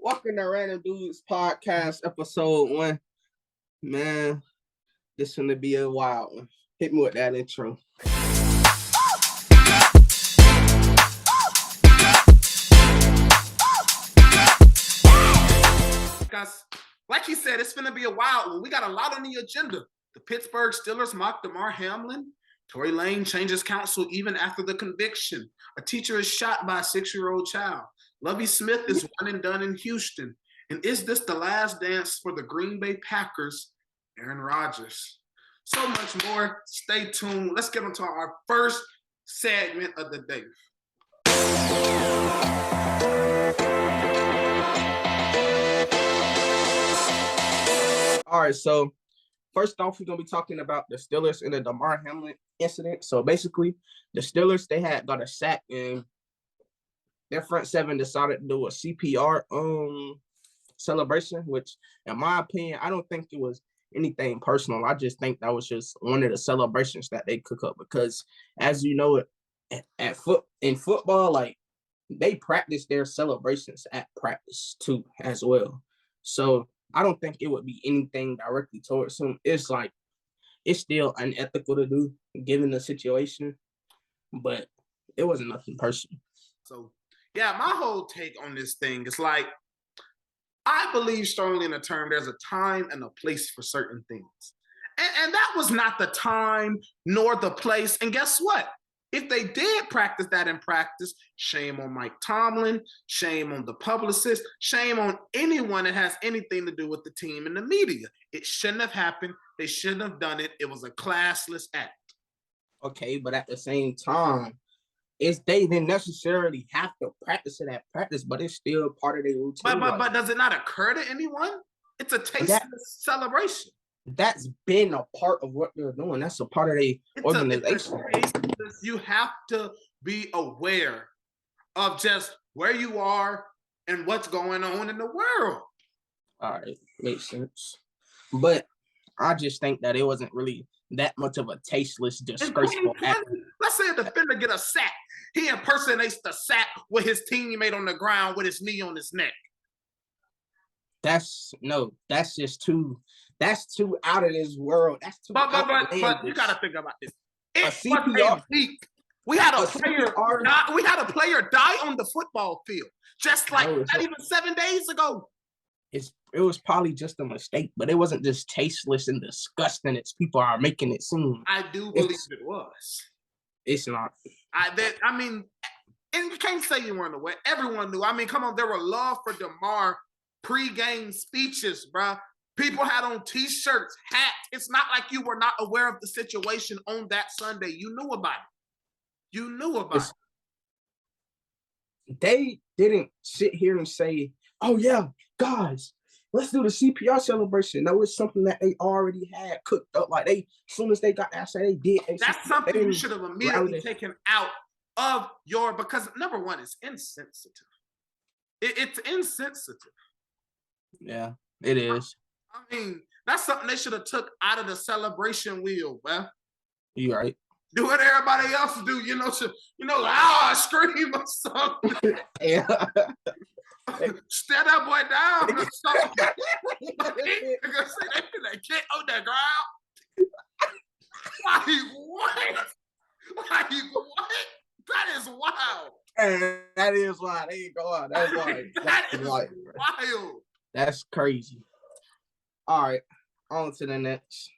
Welcome to Random Dudes Podcast, episode 1. Man, this gonna be a wild one. Hit me with that intro. Guys, like he said, it's gonna be a wild one. We got a lot on the agenda. The Pittsburgh Steelers mock Hamlin. Tory Lanez changes counsel even after the conviction. A teacher is shot by a 6-year-old child. Lovie Smith is one and done in Houston. And is this the last dance for the Green Bay Packers? Aaron Rodgers. So much more. Stay tuned. Let's get into our first segment of the day. All right, so first off, we're going to be talking about the Steelers and the Hamlin incident. So basically, the Steelers, they got a sack and their front seven decided to do a CPR celebration, which in my opinion, I don't think it was anything personal. I just think that was just one of the celebrations that they cook up because, as you know, in football, like they practice their celebrations at practice too as well. So I don't think it would be anything directly towards him. It's like it's still unethical to do given the situation, but it wasn't nothing personal. So yeah, my whole take on this thing is like, I believe strongly in the term there's a time and a place for certain things. And that was not the time nor the place. And guess what? If they did practice that in practice, shame on Mike Tomlin, shame on the publicist, shame on anyone that has anything to do with the team and the media. It shouldn't have happened. They shouldn't have done it. It was a classless act. Okay, but at the same time, they didn't necessarily have to practice it at practice, but it's still part of their routine. But does it not occur to anyone? It's a tasteless celebration. That's been a part of what they're doing. That's a part of their organization. You have to be aware of just where you are and what's going on in the world. All right, makes sense. But I just think that it wasn't really that much of a tasteless, disgraceful act. Let's say a defender get a sack. He impersonates the sack with his teammate on the ground with his knee on his neck. That's just too out of this world. That's too. But you gotta think about this. It was a week. We had a player die on the football field, just like not even 7 days ago. It was probably just a mistake, but it wasn't just tasteless and disgusting as people are making it seem. I do believe it was. It's not. I mean, and you can't say you weren't aware. Everyone knew. I mean, come on, there were love for DeMar pre-game speeches, bro. People had on T-shirts, hats. It's not like you were not aware of the situation on that Sunday. You knew about it. You knew about it. They didn't sit here and say, oh, yeah, guys, let's do the CPR celebration. That was something that they already had cooked up. Like, as soon as they got that, they did. That's something you should have immediately taken out of because number one, it's insensitive. It's insensitive. Yeah, it is. I mean, that's something they should have took out of the celebration wheel, man. You right. Do what everybody else do, scream or something. Yeah. Stare that boy down or something. They get on the ground. Like what? That is wild. And that is wild. There you go. That's wild. That is wild. That's crazy. All right, on to the next.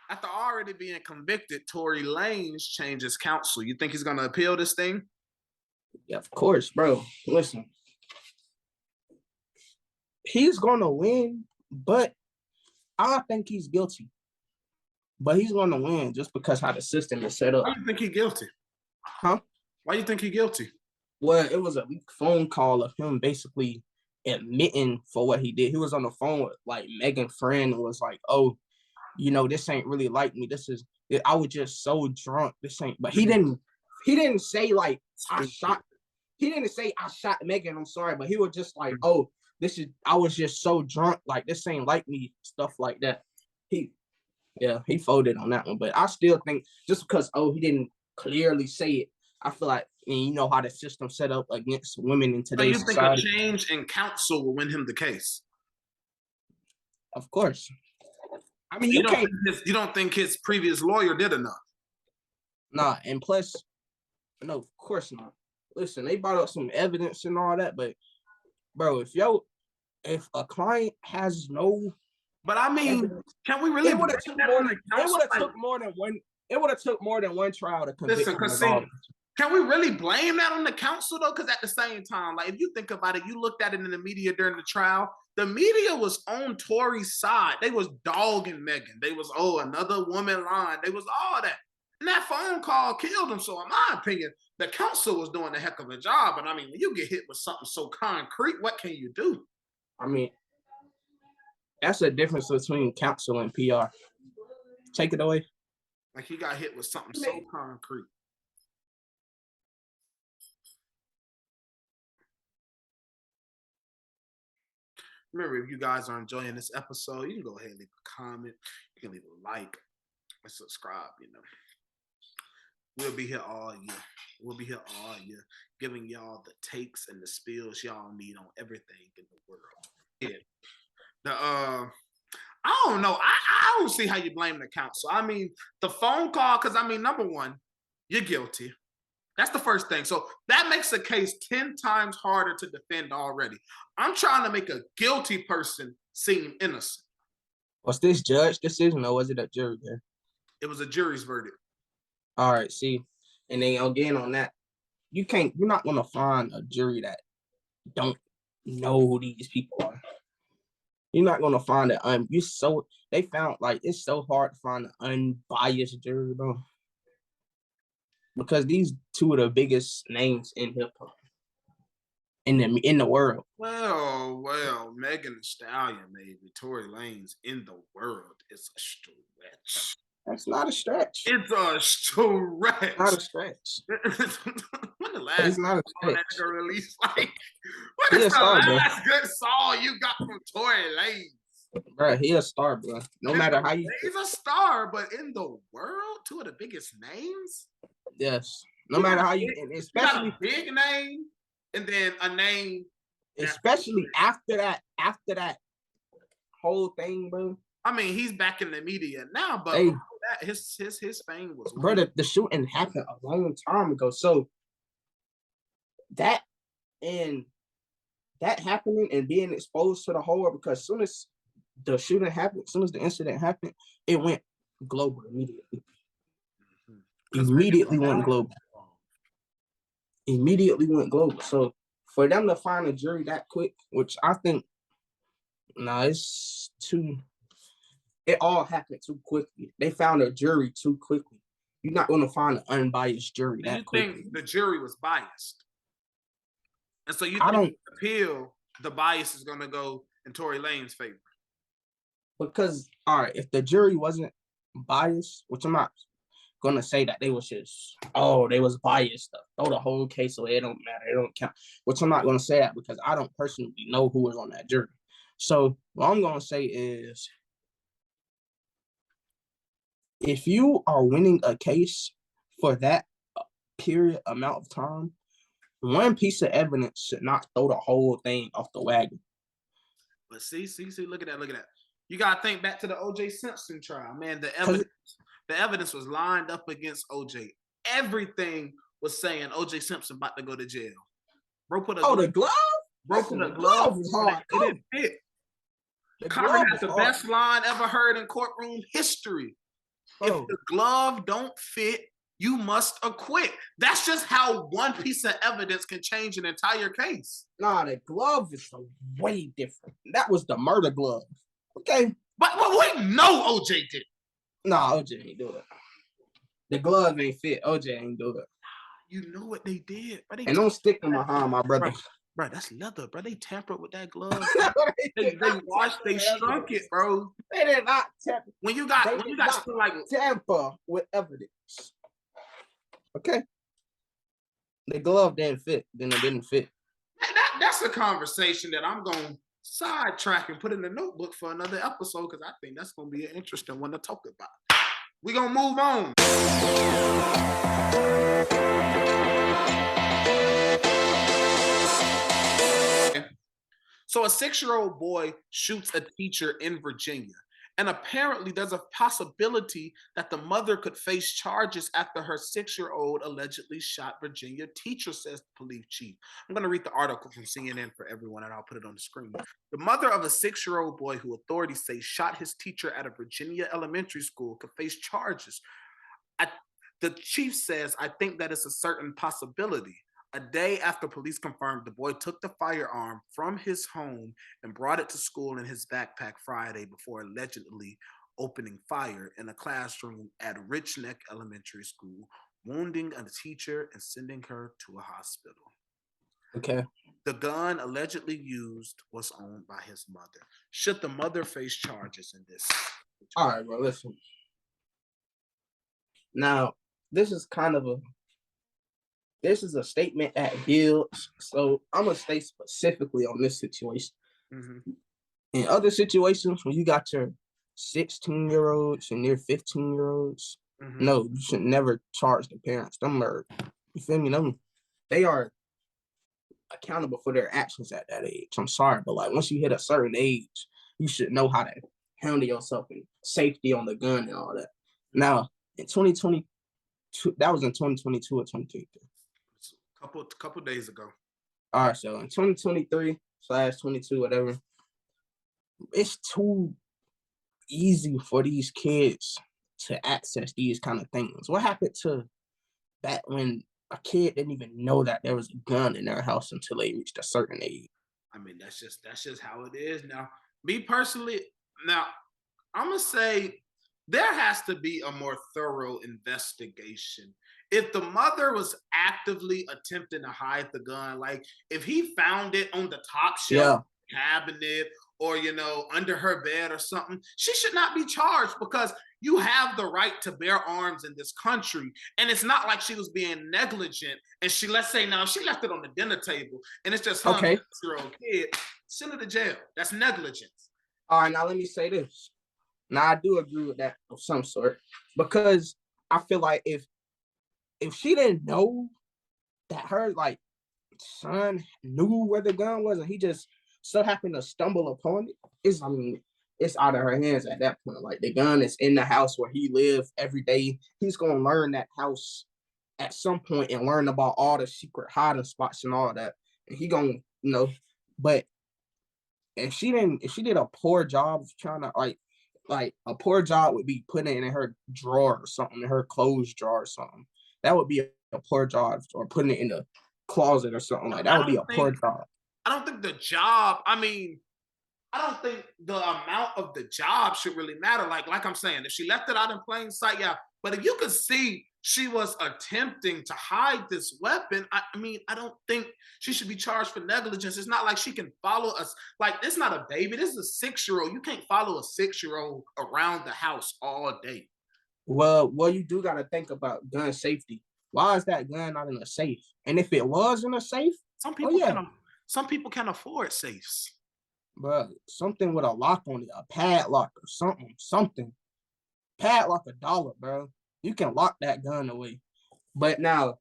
After already being convicted, Tory Lanez changes counsel. You think he's going to appeal this thing? Yeah, of course, bro. Listen, he's going to win, but I think he's guilty. But he's going to win just because how the system is set up. Why do you think he's guilty? Huh? Why do you think he's guilty? Well, it was a phone call of him basically admitting for what he did. He was on the phone with like Megan's friend and was like, "Oh, this ain't really like me. I was just so drunk. This ain't." But he didn't say like He didn't say I shot Megan. I'm sorry, but he was just like, "Oh, I was just so drunk. Like this ain't like me." Stuff like that. Yeah, he folded on that one. But I still think just because he didn't clearly say it, I feel like you know how the system set up against women in So today's you think a society. change in counsel will win him the case? Of course. I mean, So you can't. you don't think his previous lawyer did enough? Nah, and plus, no, of course not. Listen, they brought up some evidence and all that, but bro, if a client has no But I mean, evidence, can we really? it would have took more than one. It would have took more than one trial to convict Listen, him because of see, all. can we really blame that on the counsel though? Because at the same time, like if you think about it, you looked at it in the media during the trial. The media was on Tory's side. They was dogging Megan. They was another woman lying. They was all that. And that phone call killed him. So in my opinion, the counsel was doing a heck of a job. But I mean, when you get hit with something so concrete, what can you do? I mean, that's the difference between counsel and PR. Take it away. Like he got hit with something so concrete. Remember, if you guys are enjoying this episode, you can go ahead and leave a comment. You can leave a like and subscribe, We'll be here all year. Giving y'all the takes and the spills y'all need on everything in the world. Yeah. I don't know. I don't see how you blame the counsel. I mean, the phone call, because I mean, number one, you're guilty. That's the first thing. So that makes the case 10 times harder to defend already. I'm trying to make a guilty person seem innocent. Was this judge decision or was it a jury? It was a jury's verdict. All right, see. And then again on that, you're not gonna find a jury that don't know who these people are. You're not gonna find it. They found like it's so hard to find an unbiased jury, bro. Because these two of the biggest names in hip hop in the world. Well, Megan Thee Stallion, maybe Tory Lanez in the world is a stretch. That's not a stretch. It's a stretch. Not a stretch. When the last it's not a stretch. Release? Like, what is the last good song you got from Tory Lanez? Bro, he a star, bro. No matter how you. He's a star, but in the world, two of the biggest names. Yes. No matter how you, especially you got a big name, and then a name. Especially after that whole thing, bro. I mean, he's back in the media now, but his fame was. Bro, the shooting happened a long time ago. So that happening and being exposed to the whole, because as soon as the shooting happened, as soon as the incident happened, it went global immediately. Immediately went global. So for them to find a jury that quick, which I think, it's too. It all happened too quickly. They found a jury too quickly. You're not going to find an unbiased jury that quickly. Think the jury was biased? And so you think appeal, the bias is going to go in Tory Lanez's favor? Because, all right, if the jury wasn't biased, which I'm not going to say that they was just, they was biased. Throw the whole case away. It don't matter. It don't count. Which I'm not going to say that because I don't personally know who was on that jury. So what I'm going to say is, if you are winning a case for that period amount of time, one piece of evidence should not throw the whole thing off the wagon. But see, look at that. You gotta think back to the O.J. Simpson trial, man. The evidence was lined up against O.J. Everything was saying O.J. Simpson about to go to jail. Bro put the glove? Bro put a glove was hard. It didn't fit. Carmen had the best line ever heard in courtroom history. Bro. If the glove don't fit, you must acquit. That's just how one piece of evidence can change an entire case. Nah, the glove is way different. That was the murder glove. Okay. But we know OJ did. Nah, OJ ain't do it. The glove ain't fit. OJ ain't do it. You know what they did. And don't stick them behind my brother. Bro, that's leather, bro. They tampered with that glove. they washed, they shrunk it, bro. They did not tamper. When you got like tamper with evidence. Okay. The glove didn't fit, then it didn't fit. That's a conversation that I'm gonna sidetrack and put in the notebook for another episode because I think that's going to be an interesting one to talk about. We're going to move on. So a 6-year-old boy shoots a teacher in Virginia. And apparently there's a possibility that the mother could face charges after her 6-year-old allegedly shot Virginia teacher, says the police chief. I'm going to read the article from CNN for everyone, and I'll put it on the screen. The mother of a 6-year-old boy who authorities say shot his teacher at a Virginia elementary school could face charges. The chief says, I think that is a certain possibility. A day after police confirmed the boy took the firearm from his home and brought it to school in his backpack Friday before allegedly opening fire in a classroom at Rich Neck Elementary School, wounding a teacher and sending her to a hospital. Okay. The gun allegedly used was owned by his mother. Should the mother face charges in this? All right, bro, listen. Now, this is a statement that builds. So I'm gonna stay specifically on this situation. Mm-hmm. In other situations, when you got your 16-year-olds and your 15-year-olds, mm-hmm. No, you should never charge the parents. Them are, you feel me? They are accountable for their actions at that age. I'm sorry, but like once you hit a certain age, you should know how to handle yourself and safety on the gun and all that. Now, in 2022, that was in 2022 or 2023. Couple days ago. All right, so in 2023/22, whatever, it's too easy for these kids to access these kind of things. What happened to back when a kid didn't even know that there was a gun in their house until they reached a certain age? I mean, that's just how it is now. Me personally, I'm gonna say there has to be a more thorough investigation. If the mother was actively attempting to hide the gun, like if he found it on the top shelf cabinet or, under her bed or something, she should not be charged because you have the right to bear arms in this country. And it's not like she was being negligent. And let's say now she left it on the dinner table and it's just her 6-year-old kid, send her to jail. That's negligence. All right, now let me say this. Now, I do agree with that of some sort because I feel like if she didn't know that her son knew where the gun was and he just so happened to stumble upon it, it's out of her hands at that point. Like the gun is in the house where he lives every day. He's gonna learn that house at some point and learn about all the secret hiding spots and all that. And he gonna, but if she did a poor job of trying to like a poor job would be putting it in her drawer or something, in her clothes drawer or something. That would be a poor job, or putting it in the closet or something like that. That would be a poor job. I don't think the job, I don't think the amount of the job should really matter. Like I'm saying, if she left it out in plain sight, yeah. But if you could see she was attempting to hide this weapon, I don't think she should be charged for negligence. It's not like she can follow us. Like, it's not a baby. This is a 6-year-old. You can't follow a 6-year-old around the house all day. Well, you do got to think about gun safety. Why is that gun not in a safe? And if it was in a safe, some people can afford safes. Bro, something with a lock on it, a padlock or something. Padlock $1, bro. You can lock that gun away. But now,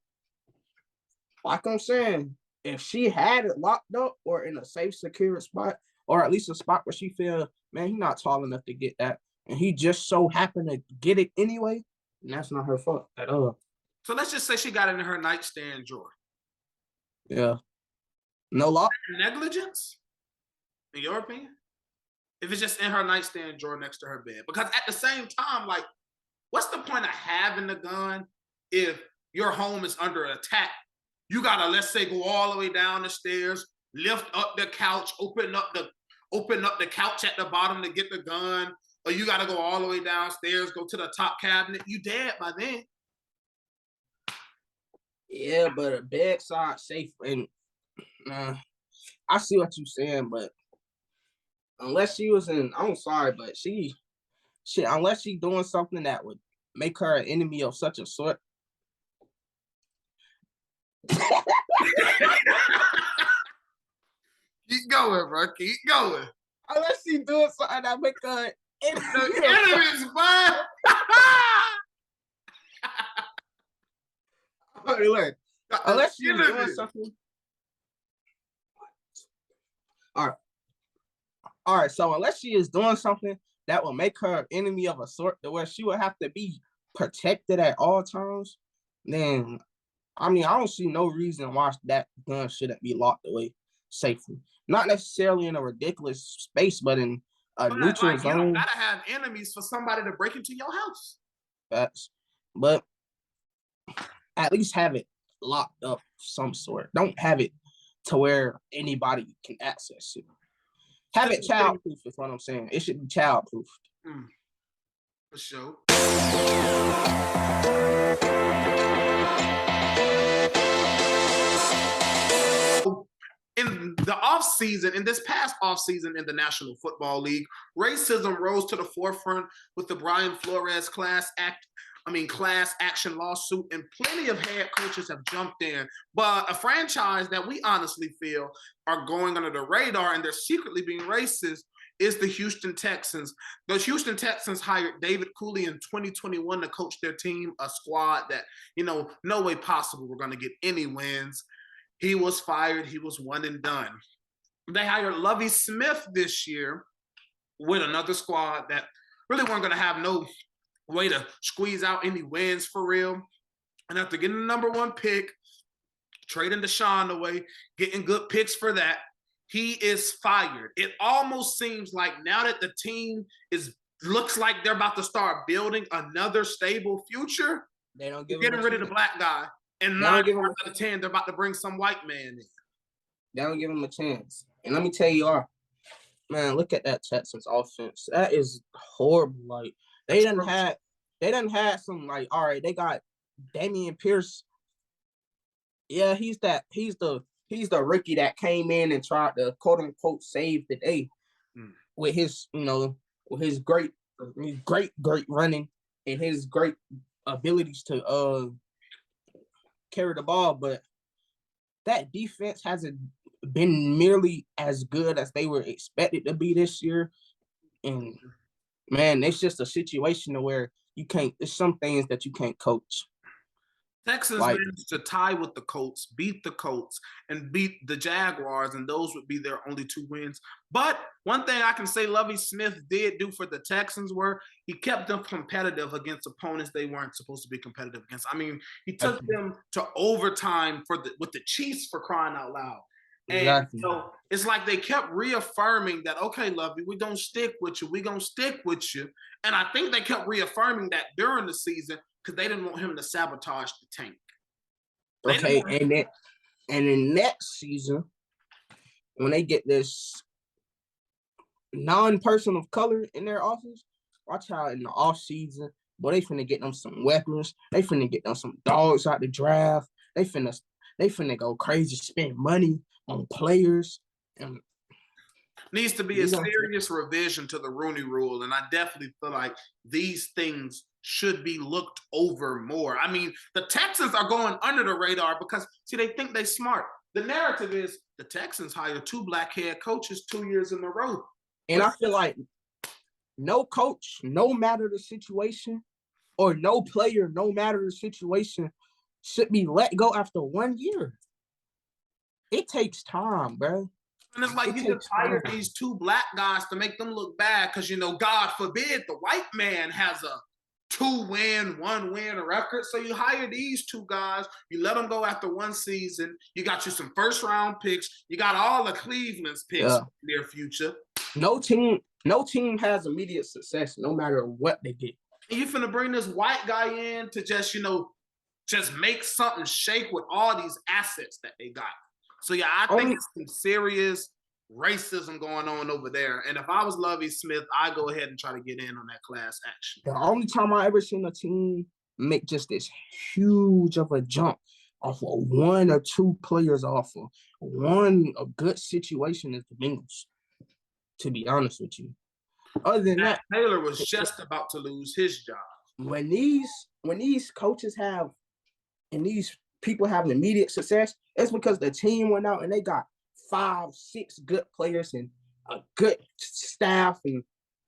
like I'm saying, if she had it locked up or in a safe, secure spot, or at least a spot where she feel, man, he's not tall enough to get that, and he just so happened to get it anyway, and that's not her fault at all. So let's just say she got it in her nightstand drawer. Yeah. No lock? Negligence? In your opinion? If it's just in her nightstand drawer next to her bed. Because at the same time, like, what's the point of having the gun if your home is under attack? You gotta, let's say, go all the way down the stairs, lift up the couch, open up the couch at the bottom to get the gun, or you gotta go all the way downstairs, go to the top cabinet. You dead by then. Yeah, but a bedside safe, and I see what you're saying, but unless she was I'm sorry, but she unless she doing something that would make her an enemy of such a sort. Keep going, bro. Keep going. Unless he doing something that make her The enemies, bud. look, unless she's doing Enemies. something. All right. So unless she is doing something that will make her an enemy of a sort, to where she will have to be protected at all times, then I mean I don't see no reason why that gun shouldn't be locked away safely. Not necessarily in a ridiculous space, but in a But neutral like, you don't zone. gotta have enemies for somebody to break into your house. But at least have it locked up some sort. Don't have it to where anybody can access it. Have it child-proof is what I'm saying. It should be child-proof. For sure. In the offseason, in this past offseason in the National Football League, racism rose to the forefront with the Brian Flores class action lawsuit, and plenty of head coaches have jumped in. But a franchise that we honestly feel are going under the radar and they're secretly being racist is the Houston Texans. The Houston Texans hired David Cooley in 2021 to coach their team, a squad that, no way possible we're going to get any wins. He was fired. He was one and done. They hired Lovie Smith this year with another squad that really weren't going to have no way to squeeze out any wins for real. And after getting the number one pick, trading Deshaun away, getting good picks for that, he is fired. It almost seems like now that the team looks like they're about to start building another stable future, they don't give getting rid of the black guy. And 9 out of 10, they're about to bring some white man in. They don't give him a chance. And let me tell you, man, look at that Texans offense. That is horrible. Like they done had some like, all right, they got Damian Pierce. Yeah, he's the rookie that came in and tried to quote unquote save the day with his, with his great running and his great abilities to carry the ball, but that defense hasn't been nearly as good as they were expected to be this year. And man, it's just a situation where there's some things that you can't coach. Texans managed to tie with the Colts, beat the Colts, and beat the Jaguars, and those would be their only 2 wins. But one thing I can say Lovie Smith did do for the Texans were he kept them competitive against opponents they weren't supposed to be competitive against. I mean, he took them to overtime with the Chiefs, for crying out loud. And so it's like they kept reaffirming that, okay, Lovie, we're going to stick with you. We're going to stick with you. And I think they kept reaffirming that during the season because they didn't want him to sabotage the tank. Okay, and then next season, when they get this non-person of color in their office, watch out in the off season, boy, they finna get them some weapons. They finna get them some dogs out the draft. They finna go crazy, spend money on players. And needs to be a serious revision to the Rooney Rule, and I definitely feel like these things should be looked over more. I mean, the Texans are going under the radar because, see, they think they're smart. The narrative is the Texans hired 2 black head coaches 2 years in a row. And I feel like no coach, no matter the situation, or no player, no matter the situation, should be let go after 1 year. It takes time, bro. And it's like you just hire these 2 black guys to make them look bad because, God forbid the white man has a 2-win, 1-win record. So you hire these 2 guys, you let them go after 1 season. You got you some first-round picks. You got all the Cleveland's picks in their future. No team has immediate success, no matter what they get. And you finna bring this white guy in to just, just make something shake with all these assets that they got. So, yeah, I think it's some serious racism going on over there. And if I was Lovie Smith, I'd go ahead and try to get in on that class action. The only time I ever seen a team make just this huge of a jump off of 1 or 2 players off of a good situation is the Bengals, to be honest with you. Other than that, Taylor was just about to lose his job. When these coaches and these people have immediate success, it's because the team went out and they got 5, 6 good players and a good staff, and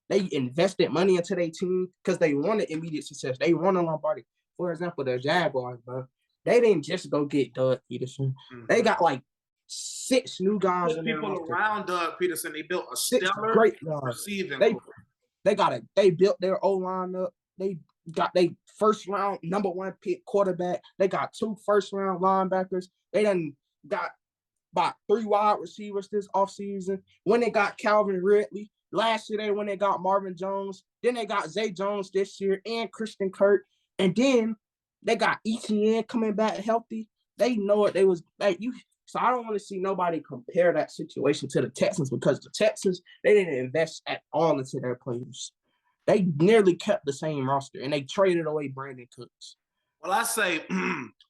they invested money into their team because they wanted immediate success. They wanted Lombardi. For example, the Jaguars, bro. They didn't just go get Doug Peterson. Mm-hmm. They got like 6 new guys in people around Doug Peterson. They built a 6 stellar great guys. Receiving. They built their O-line up. They got their first round number 1 pick quarterback. They got 2 first round linebackers. They done got about 3 wide receivers this offseason. When they got Calvin Ridley. Last year, when they got Marvin Jones. Then they got Zay Jones this year and Christian Kirk. And then they got ETN coming back healthy. They know it. They was like you. So I don't want to see nobody compare that situation to the Texans, because the Texans, they didn't invest at all into their players. They nearly kept the same roster, and they traded away Brandon Cooks. Well, I say,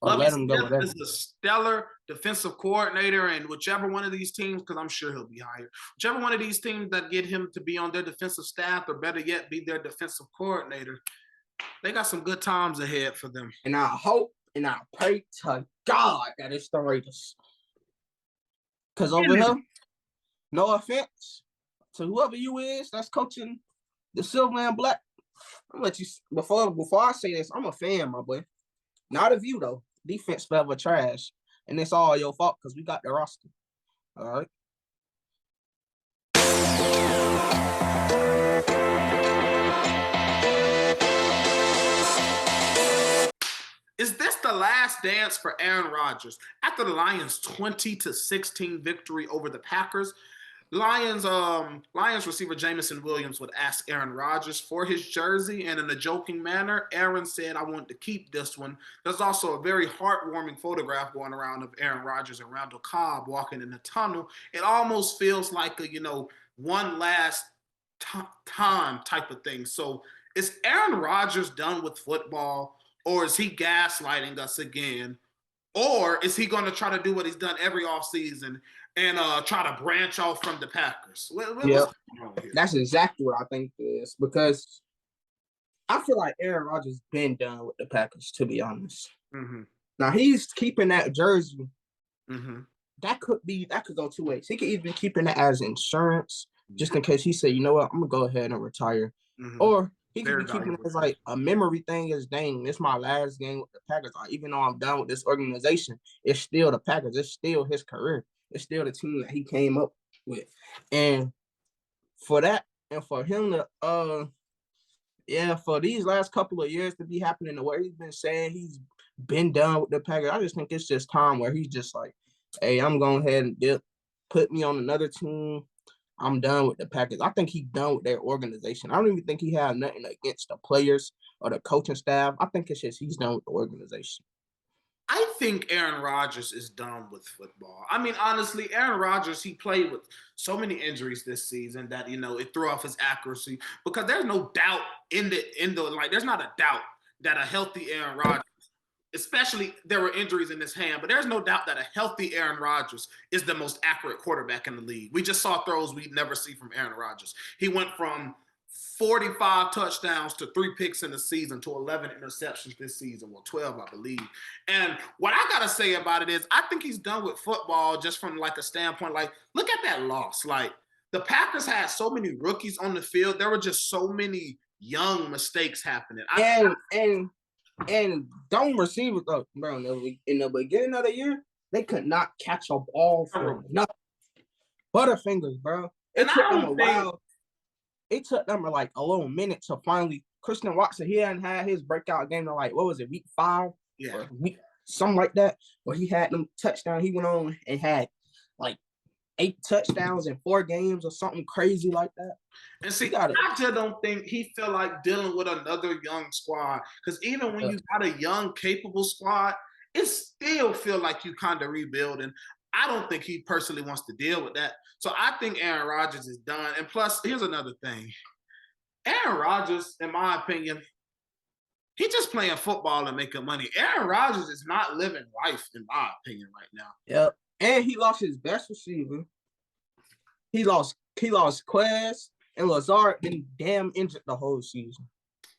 let him go. Is a stellar defensive coordinator, and whichever one of these teams, because I'm sure he'll be hired, whichever one of these teams that get him to be on their defensive staff, or better yet, be their defensive coordinator, they got some good times ahead for them. And I hope and I pray to God that it's the Raiders. Because over here, no offense to whoever you is that's coaching the silver and black. I'm gonna let you before I say this, I'm a fan, my boy. Not of you though. Defense forever trash. And it's all your fault because we got the roster. All right. Is this the last dance for Aaron Rodgers? After the Lions' 20-16 victory over the Packers, Lions receiver Jameson Williams would ask Aaron Rodgers for his jersey, and in a joking manner, Aaron said, "I want to keep this one." There's also a very heartwarming photograph going around of Aaron Rodgers and Randall Cobb walking in the tunnel. It almost feels like a, one last time type of thing. So is Aaron Rodgers done with football? Or is he gaslighting us again? Or is he going to try to do what he's done every offseason and try to branch off from the Packers? That's exactly what I think it is, because I feel like Aaron Rodgers been done with the Packers, to be honest. Mm-hmm. Now, he's keeping that jersey. Mm-hmm. That could go 2 ways. He could either be keeping it as insurance, just in case he said, you know what, I'm going to go ahead and retire. Mm-hmm. Or he could be keeping it as like a memory thing. Is dang, this is my last game with the Packers. Even though I'm done with this organization, it's still the Packers. It's still his career. It's still the team that he came up with. And for that, and for him to, for these last couple of years to be happening the way he's been saying he's been done with the Packers, I just think it's just time where he's just like, hey, I'm going ahead and put me on another team. I'm done with the Packers. I think he's done with their organization. I don't even think he had nothing against the players or the coaching staff. I think it's just he's done with the organization. I think Aaron Rodgers is done with football. I mean, honestly, Aaron Rodgers, he played with so many injuries this season that, it threw off his accuracy, because there's no doubt there's not a doubt that a healthy Aaron Rodgers, especially there were injuries in his hand, but there's no doubt that a healthy Aaron Rodgers is the most accurate quarterback in the league. We just saw throws we'd never see from Aaron Rodgers. He went from 45 touchdowns to 3 picks in the season to 11 interceptions this season. Well, 12, I believe. And what I got to say about it is I think he's done with football just from a standpoint, look at that loss. The Packers had so many rookies on the field. There were just so many young mistakes happening. And dumb receivers, bro, in the beginning of the year, they could not catch a ball for nothing. Butterfingers, bro. It took them like a little minute to finally. Christian Watson, he hadn't had his breakout game to week 5? Yeah. Or something like that, where he had them touchdowns. He went on and had 8 touchdowns in 4 games or something crazy like that. And see, I just don't think he felt like dealing with another young squad, because even when you got a young, capable squad, it still feel like you kind of rebuilding. I don't think he personally wants to deal with that. So I think Aaron Rodgers is done. And plus, here's another thing. Aaron Rodgers, in my opinion, he's just playing football and making money. Aaron Rodgers is not living life, in my opinion, right now. Yep. And he lost his best receiver. He lost Quez, and Lazard been damn injured the whole season.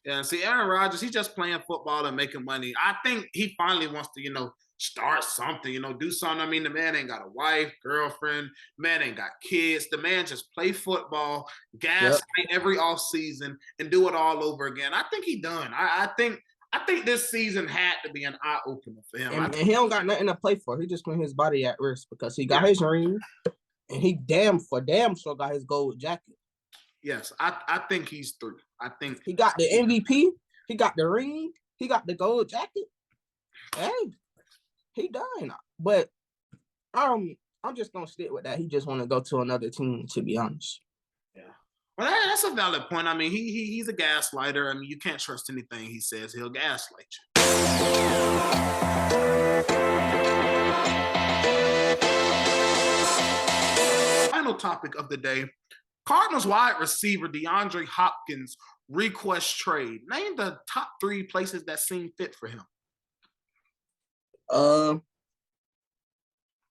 Yeah, see, Aaron Rodgers, he's just playing football and making money. I think he finally wants to, start something, do something. I mean, the man ain't got a wife, girlfriend, man ain't got kids. The man just play football, gaslight every offseason, and do it all over again. I think he done. I think this season had to be an eye opener for him. And he don't got nothing to play for. He just put his body at risk because he got his ring, and he damn sure got his gold jacket. Yes, I think he's through. I think he got the MVP. He got the ring. He got the gold jacket. Hey, he done. But I'm just gonna stick with that. He just want to go to another team, to be honest. Yeah. Well, that's a valid point. I mean, he's a gaslighter. I mean, you can't trust anything he says. He'll gaslight you. Final topic of the day. Cardinals wide receiver DeAndre Hopkins request trade. Name the top 3 places that seem fit for him.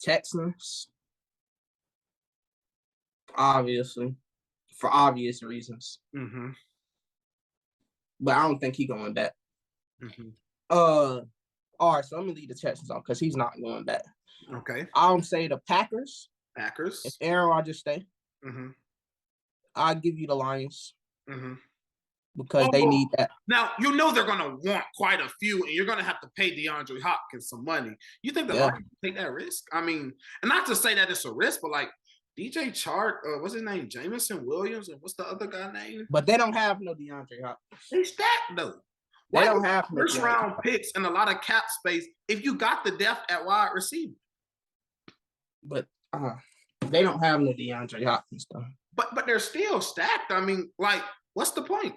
Texans. Obviously. For obvious reasons. Mm-hmm. But I don't think he's going back. Mm-hmm. All right, so I'm gonna leave the Texans off because he's not going back. Okay. I'll say the Packers. If Aaron Rodgers stay. Mm-hmm. I'll give you the Lions. Mm-hmm. Because they need that. Now, they're going to want quite a few, and you're going to have to pay DeAndre Hopkins some money. You think the Lions take that risk? I mean, and not to say that it's a risk, but like DJ Chark, what's his name? Jameson Williams, and what's the other guy name? But they don't have no DeAndre Hopkins. They stacked, though. They don't have first-round picks and a lot of cap space if you got the depth at wide receiver. But they don't have no DeAndre Hopkins, though. But they're still stacked. I mean, like, what's the point?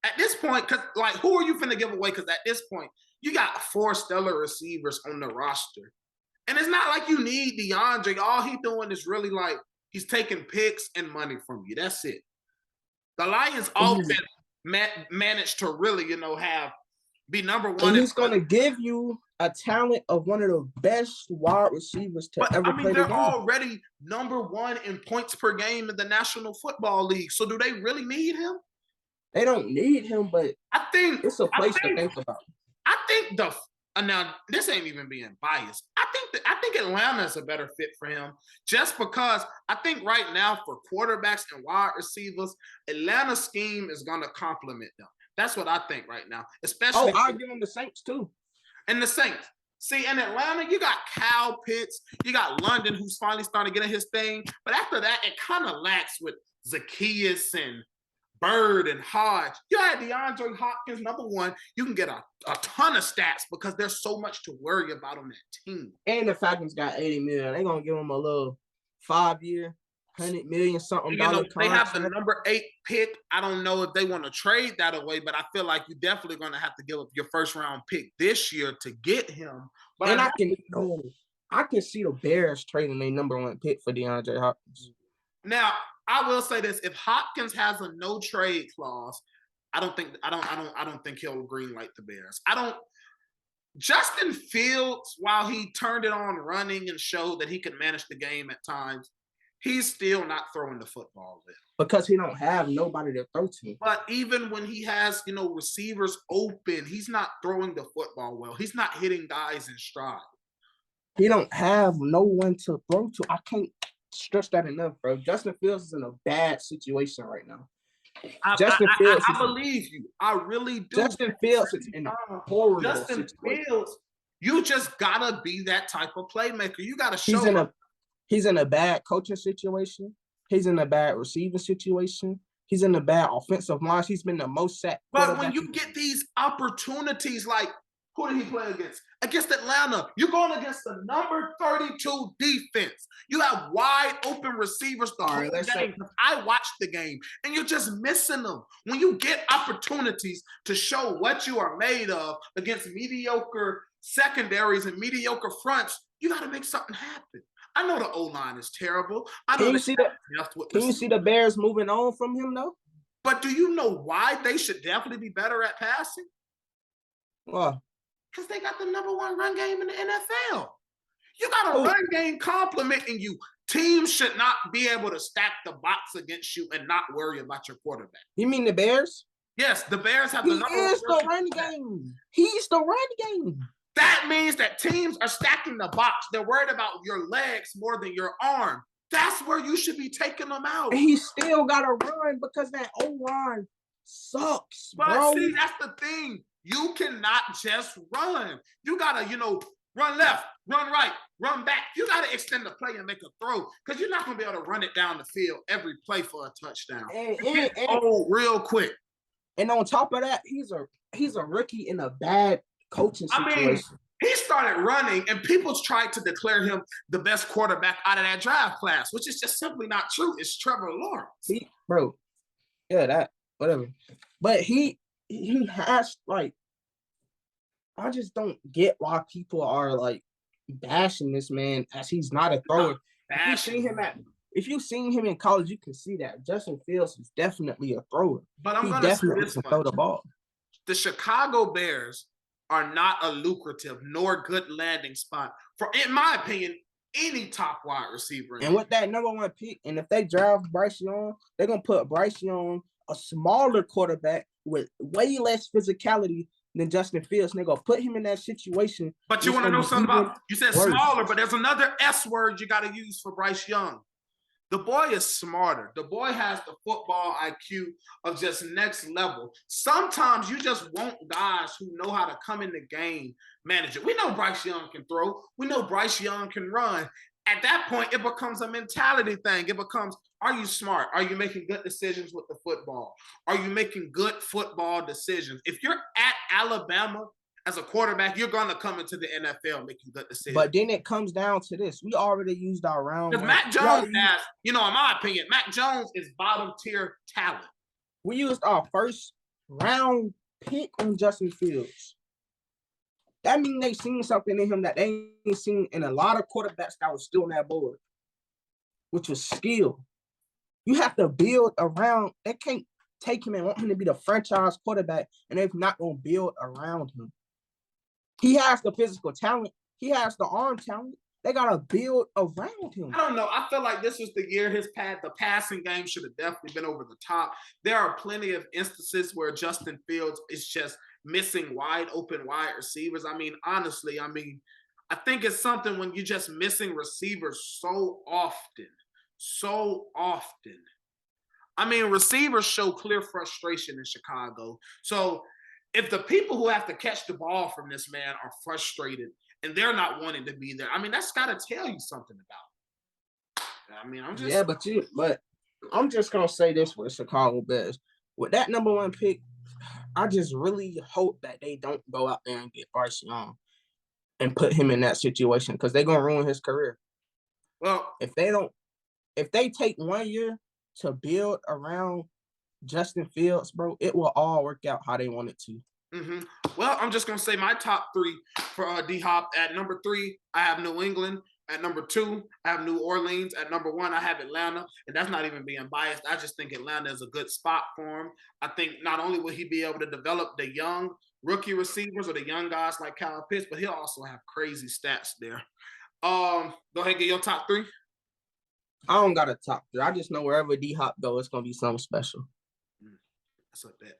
At this point, because, like, who are you finna give away? Because at this point, you got 4 stellar receivers on the roster. And it's not like you need DeAndre. All he's doing is really, like, he's taking picks and money from you. That's it. The Lions offense managed to really, be number one. And he's going to give you a talent of one of the best wide receivers to ever play the game. They're already number 1 in points per game in the National Football League. So do they really need him? They don't need him, but I think it's a place to think about. I think now this ain't even being biased. I think Atlanta is a better fit for him just because I think right now for quarterbacks and wide receivers, Atlanta's scheme is going to complement them. That's what I think right now. Especially I'll give them the Saints too. And the Saints. See, in Atlanta, you got Kyle Pitts, you got London, who's finally starting to get in his thing. But after that, it kind of lacks with Zacchaeus and Bird and Hodge. You had DeAndre Hopkins, number 1. You can get a ton of stats because there's so much to worry about on that team. And the Falcons got $80 million. They're going to give him a little 5-year, $100 million something. They have the number 8 pick. I don't know if they want to trade that away, but I feel like you're definitely going to have to give up your first-round pick this year to get him. But I can see the Bears trading their number 1 pick for DeAndre Hopkins. Now, I will say this: if Hopkins has a no trade clause, I don't think he'll greenlight the Bears. Justin Fields, while he turned it on running and showed that he could manage the game at times, he's still not throwing the football there. Because he don't have nobody to throw to. But even when he has, receivers open, he's not throwing the football well. He's not hitting guys in stride. He don't have no one to throw to. I can't stress that enough, bro. Justin Fields is in a bad situation right now. I believe you. I really do. Justin Fields is in a horrible situation. Fields, you just gotta be that type of playmaker. You gotta show. He's in a bad coaching situation. He's in a bad receiving situation. He's in a bad offensive line. He's been the most sacked. But when you get these opportunities, like who did he play against? Against Atlanta. You're going against the number 32 defense. You have wide open receivers the whole game. I watched the game, and you're just missing them. When you get opportunities to show what you are made of against mediocre secondaries and mediocre fronts, you got to make something happen. I know the O-line is terrible. Can you see the Bears moving on from him, though? But do you know why they should definitely be better at passing? Well, because they got the number 1 run game in the NFL. You got a run game complimenting you. Teams should not be able to stack the box against you and not worry about your quarterback. You mean the Bears? Yes, the Bears have the number 1 run game. He's the run game. That That means that teams are stacking the box. They're worried about your legs more than your arm. That's where you should be taking them out. And he still got to run because that O-line sucks, But bro. see, that's the thing. You cannot just run. You got to, run left, run right, run back. You got to extend the play and make a throw because you're not going to be able to run it down the field every play for a touchdown. And real quick. And on top of that, he's a rookie in a bad coaching situation. He started running, and people tried to declare him the best quarterback out of that draft class, which is just simply not true. It's Trevor Lawrence. Whatever. But he has, like, I just don't get why people are, like, bashing this man as he's not a thrower. If you've seen him in college, you can see that Justin Fields is definitely a thrower. But I'm going to say this much. Throw the ball. The Chicago Bears are not a lucrative nor good landing spot for, in my opinion, any top wide receiver. And with that number 1 pick, and if they draft Bryce Young, they're going to put Bryce Young, a smaller quarterback with way less physicality than Justin Fields. And they're going to put him in that situation. But you want to know something about, you said worse. Smaller, but there's another S word you got to use for Bryce Young. The boy is smarter. The boy has the football IQ of just next level. Sometimes you just want guys who know how to come in the game, manage it. We know Bryce Young can throw. We know Bryce Young can run. At that point, it becomes a mentality thing. It becomes, are you smart? Are you making good decisions with the football? Are you making good football decisions? If you're at Alabama as a quarterback, you're going to come into the NFL making good decisions. But then it comes down to this. We already used our round. Because Mac Jones has, in my opinion, Mac Jones is bottom tier talent. We used our first round pick on Justin Fields. That means they seen something in him that they ain't seen in a lot of quarterbacks that was still on that board, which was skill. You have to build around. They can't take him and want him to be the franchise quarterback, and they're not going to build around him. He has the physical talent. He has the arm talent. They got to build around him. I don't know. I feel like this was the year the passing game should have definitely been over the top. There are plenty of instances where Justin Fields is just missing wide open wide receivers. Honestly, I think it's something when you're just missing receivers so often. Receivers show clear frustration in Chicago. So if the people who have to catch the ball from this man are frustrated and they're not wanting to be there, that's got to tell you something about it. But I'm just going to say this with the Chicago Bears. With that number 1 pick, I just really hope that they don't go out there and get Bryce Young and put him in that situation because they're going to ruin his career. Well, if they take 1 year to build around Justin Fields, bro, it will all work out how they want it to. Mm-hmm. Well, I'm just going to say my top 3 for D-Hop. At number 3, I have New England. At number 2, I have New Orleans. At number 1, I have Atlanta. And that's not even being biased. I just think Atlanta is a good spot for him. I think not only will he be able to develop the young rookie receivers or the young guys like Kyle Pitts, but he'll also have crazy stats there. Go ahead and get your top 3. I don't got a top 3. I just know wherever D-Hop goes, it's going to be something special. That's like that.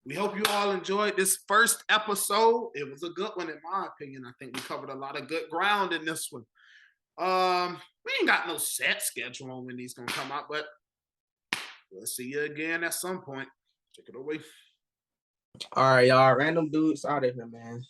We hope you all enjoyed this first episode. It was a good one, in my opinion. I think we covered a lot of good ground in this one. We ain't got no set schedule on when these gonna come out, but we'll see you again at some point. Take it away. All right, y'all. Random dudes out of here, man.